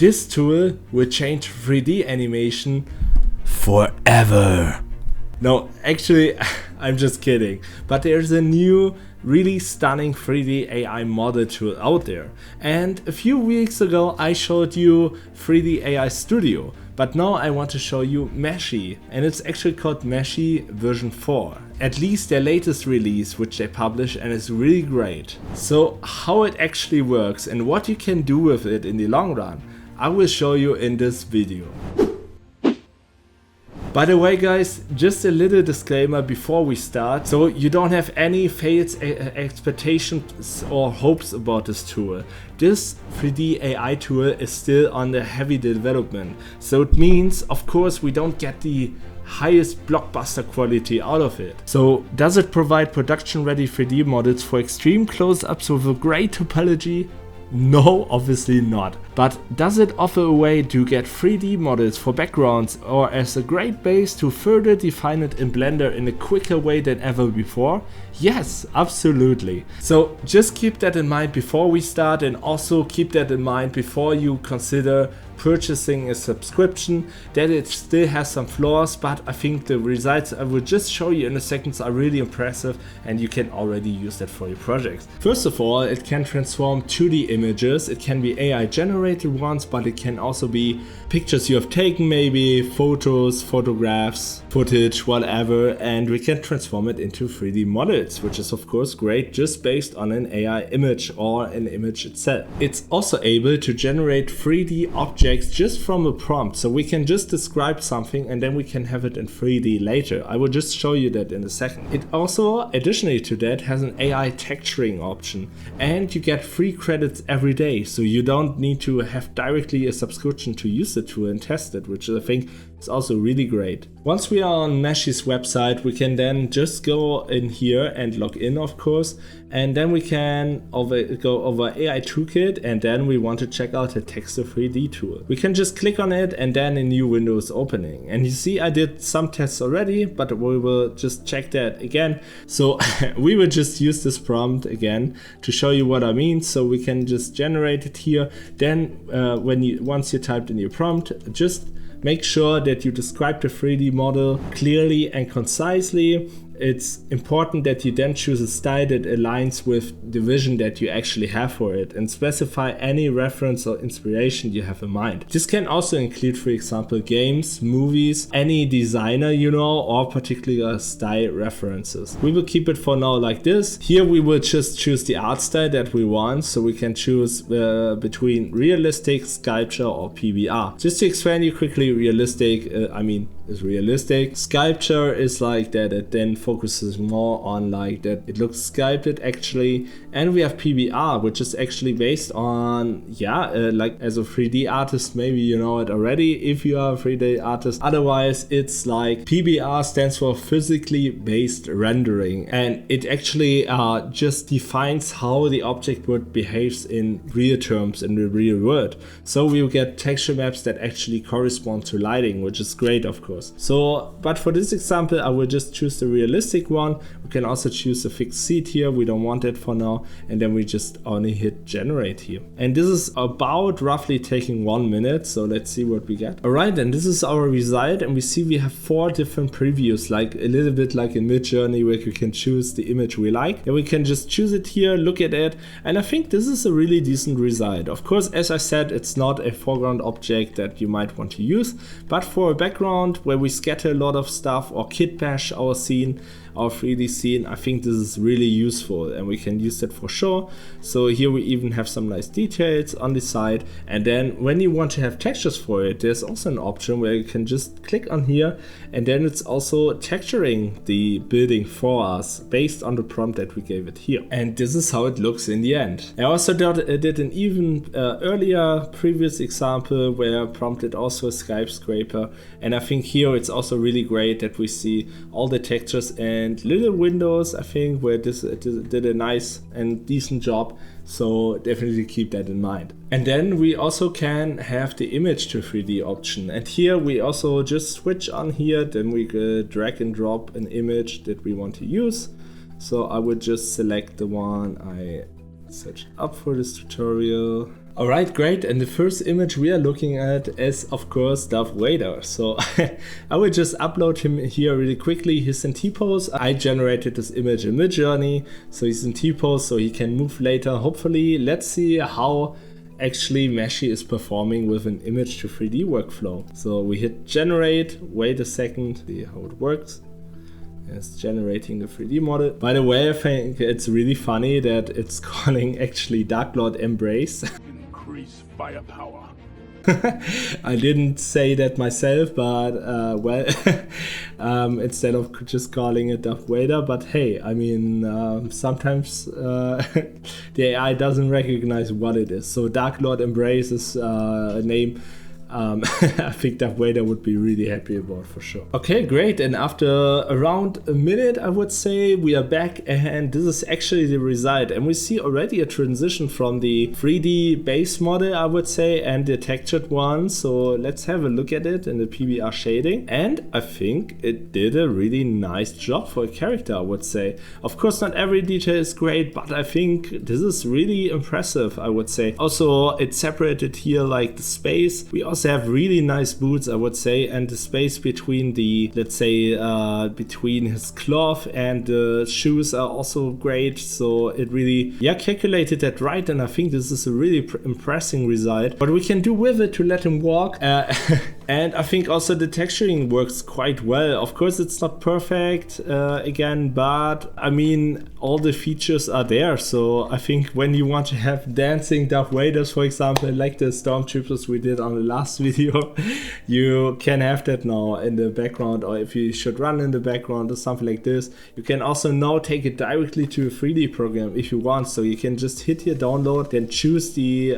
This tool will change 3D animation forever. No, actually, I'm just kidding. But there's a new, really stunning 3D AI model tool out there. And a few weeks ago, I showed you 3D AI Studio. But now I want to show you Meshy, and it's actually called Meshy version 4. At least their latest release, which they publish, and it's really great. So how it actually works and what you can do with it in the long run, I will show you in this video. By the way guys, just a little disclaimer before we start, so you don't have any false expectations or hopes about this tool. This 3D AI tool is still under heavy development, so it means of course we don't get the highest blockbuster quality out of it. So does it provide production ready 3D models for extreme close-ups with a great topology? No, obviously not. But does it offer a way to get 3D models for backgrounds or as a great base to further define it in Blender in a quicker way than ever before? Yes, absolutely. So just keep that in mind before we start, and also keep that in mind before you consider purchasing a subscription, that it still has some flaws, but I think the results I will just show you in a second are really impressive and you can already use that for your projects. First of all, it can transform 2D images. It can be AI generated ones, but it can also be pictures you have taken, maybe photos, photographs, footage, whatever, and we can transform it into 3D models, which is of course great just based on an AI image or an image itself. It's also able to generate 3D objects just from a prompt, so we can just describe something and then we can have it in 3D later. I will just show you that in a second. It also, additionally to that, has an AI texturing option, and you get free credits every day, so you don't need to have directly a subscription to use the tool and test it, which I think is also really great. Once we are on Meshy's website, we can then just go in here and log in, of course, and then we can go over AI Toolkit, and then we want to check out the Text to 3D tool. We can just click on it and then a new window is opening. And you see I did some tests already, but we will just check that again. So we will just use this prompt again to show you what I mean. So we can just generate it here. Then once you typed in your prompt, just make sure that you describe the 3D model clearly and concisely. It's important that you then choose a style that aligns with the vision that you actually have for it, and specify any reference or inspiration you have in mind. This can also include, for example, games, movies, any designer you know, or particular style references. We will keep it for now like this. Here we will just choose the art style that we want, so we can choose between realistic, sculpture or PBR. Just to explain you quickly, realistic, is realistic. Sculpture is like that it then focuses more on like that it looks sculpted actually, and we have PBR, which is actually based on like as a 3D artist, maybe you know it already if you are a 3D artist. Otherwise it's like PBR stands for physically based rendering, and it actually just defines how the object would behaves in real terms in the real world. So we will get texture maps that actually correspond to lighting, which is great of course. So, but for this example, I will just choose the realistic one. We can also choose a fixed seed here. We don't want it for now. And then we just only hit generate here. And this is about roughly taking 1 minute. So let's see what we get. All right, and this is our result. And we see we have 4 different previews, like a little bit like in Midjourney, where you can choose the image we like. And we can just choose it here, look at it. And I think this is a really decent result. Of course, as I said, it's not a foreground object that you might want to use, but for a background where we scatter a lot of stuff or kit bash our scene, our 3D scene, I think this is really useful and we can use that for sure. So here we even have some nice details on the side, and then when you want to have textures for it, there's also an option where you can just click on here, and then it's also texturing the building for us based on the prompt that we gave it here. And this is how it looks in the end. I also did an even earlier previous example where I prompted also a skyscraper, and I think here it's also really great that we see all the textures and little windows, I think, where this did a nice and decent job. So definitely keep that in mind. And then we also can have the image to 3D option, and here we also just switch on here, then we drag and drop an image that we want to use. So I would just select the one I searched up for this tutorial. Alright, great. And the first image we are looking at is, of course, Darth Vader. So I will just upload him here really quickly. He's in T-pose. I generated this image in Midjourney. So he's in T-pose, so he can move later, hopefully. Let's see how actually Meshy is performing with an image to 3D workflow. So we hit generate, wait a second, see how it works. It's generating the 3D model. By the way, I think it's really funny that it's calling actually Dark Lord Embrace. Increase firepower. I didn't say that myself, but well, instead of just calling it Darth Vader, but hey, I mean, sometimes the AI doesn't recognize what it is. So Dark Lord Embrace is a name I think Darth Vader would be really happy about for sure. Okay, great. And after around a minute, I would say, we are back, and this is actually the result. And we see already a transition from the 3D base model, I would say, and the textured one. So let's have a look at it in the PBR shading. And I think it did a really nice job for a character, I would say. Of course, not every detail is great, but I think this is really impressive, I would say. Also, it's separated here like the space. We also have really nice boots, I would say, and the space between the, let's say, between his cloth and the shoes are also great. So it really, yeah, calculated that right, and I think this is a really impressive result. What we can do with it to let him walk, and I think also the texturing works quite well. Of course, it's not perfect again, but I mean, all the features are there. So I think when you want to have dancing Darth Vaders, for example, like the stormtroopers we did on the last video, you can have that now in the background, or if you should run in the background or something like this. You can also now take it directly to a 3D program if you want. So you can just hit here download, then choose the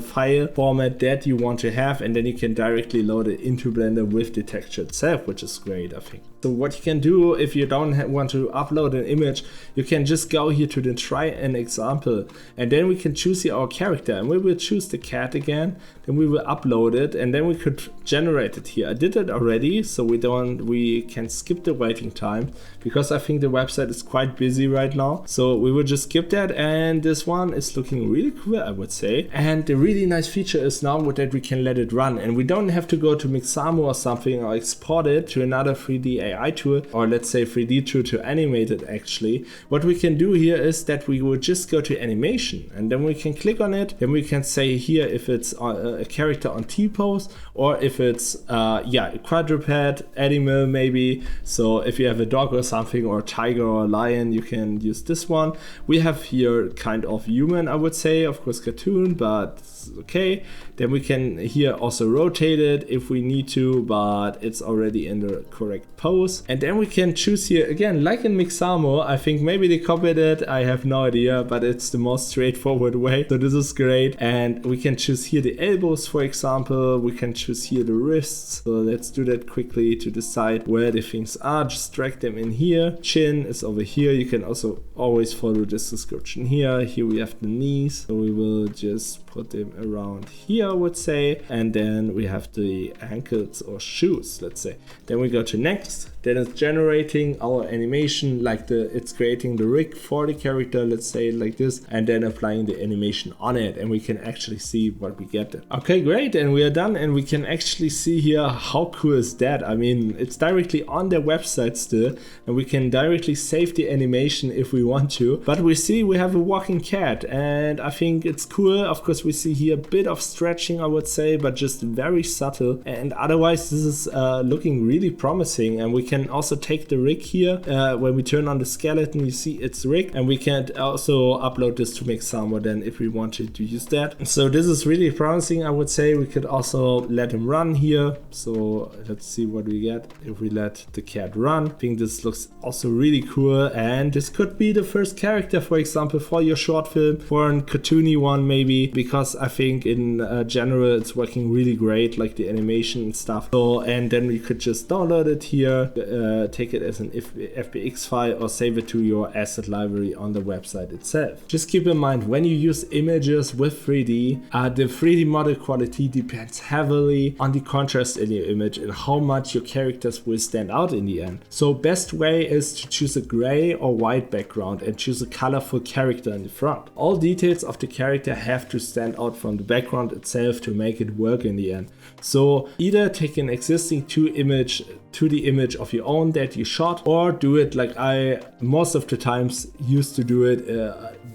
file format that you want to have, and then you can directly load it into Blender with the texture itself, which is great, I think. So what you can do if you don't want to upload an image, you can just go here to the try an example, and then we can choose here our character, and we will choose the cat again, then we will upload it, and then we could generate it here. I did it already, so we can skip the waiting time, because I think the website is quite busy right now. So we will just skip that, and this one is looking really cool, I would say. And the really nice feature is now that we can let it run, and we don't have to go to Mixamo or something or export it to another 3D AI tool, or let's say 3D tool to animate it actually. What we can do here is that we will just go to animation, and then we can click on it. Then we can say here if it's a character on T-pose, or if it's a quadruped animal maybe. So if you have a dog or something, or a tiger or a lion, you can use this one. We have here kind of human, I would say, of course cartoon, but okay. Then we can here also rotate it if we need to, but it's already in the correct pose. And then we can choose here again, like in Mixamo. I think maybe they copied it, I have no idea, but it's the most straightforward way. So this is great. And we can choose here the elbows, for example. We can choose here the wrists. So let's do that quickly to decide where the things are. Just drag them in here. Chin is over here. You can also always follow this description here. Here we have the knees. So we will just put them around here, I would say. And then we have the ankles or shoes, let's say. Then we go to next. Then it's generating our animation, like it's creating the rig for the character, let's say like this, and then applying the animation on it, and we can actually see what we get. Okay, great, and we are done, and we can actually see here how cool is that. I mean, it's directly on their website still, and we can directly save the animation if we want to. But we see we have a walking cat, and I think it's cool. Of course, we see here a bit of stretching, I would say, but just very subtle, and otherwise this is looking really promising. And we can also take the rig here. When we turn on the skeleton, you see it's rigged, and we can also upload this to Mixamo then if we wanted to use that. So this is really promising, I would say. We could also let him run here. So let's see what we get if we let the cat run. I think this looks also really cool, and this could be the first character, for example, for your short film, for a cartoony one maybe, because I think in general it's working really great, like the animation and stuff. So, and then we could just download it here, take it as an FBX file, or save it to your asset library on the website itself. Just keep in mind, when you use images with 3D, the 3D model quality depends heavily on the contrast in your image and how much your characters will stand out in the end. So best way is to choose a gray or white background and choose a colorful character in the front. All details of the character have to stand stand out from the background itself to make it work in the end. So either take an existing 2D image of your own that you shot, or do it like I most of the times used to do it,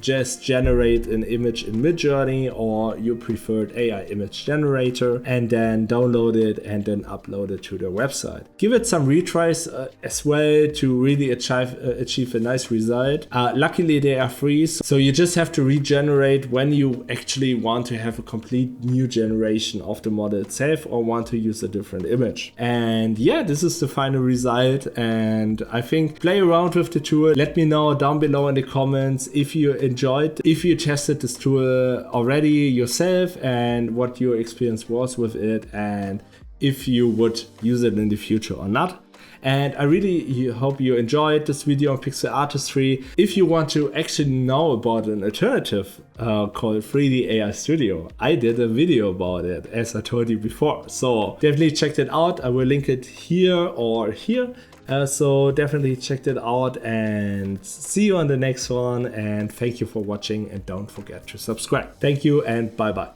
just generate an image in Midjourney or your preferred AI image generator, and then download it and then upload it to their website. Give it some retries as well to really achieve a nice result. Luckily they are free, so you just have to regenerate when you actually want to have a complete new generation of the model itself or want to use a different image. And yeah, this is the final result, and I think play around with the tool. Let me know down below in the comments if you enjoyed, if you tested this tool already yourself and what your experience was with it, and if you would use it in the future or not. And I really hope you enjoyed this video on pixel artistry. If you want to actually know about an alternative called 3D AI Studio, I did a video about it, as I told you before. So definitely check it out. I will link it here or here. So definitely check it out, and see you on the next one. And thank you for watching, and don't forget to subscribe. Thank you and bye bye.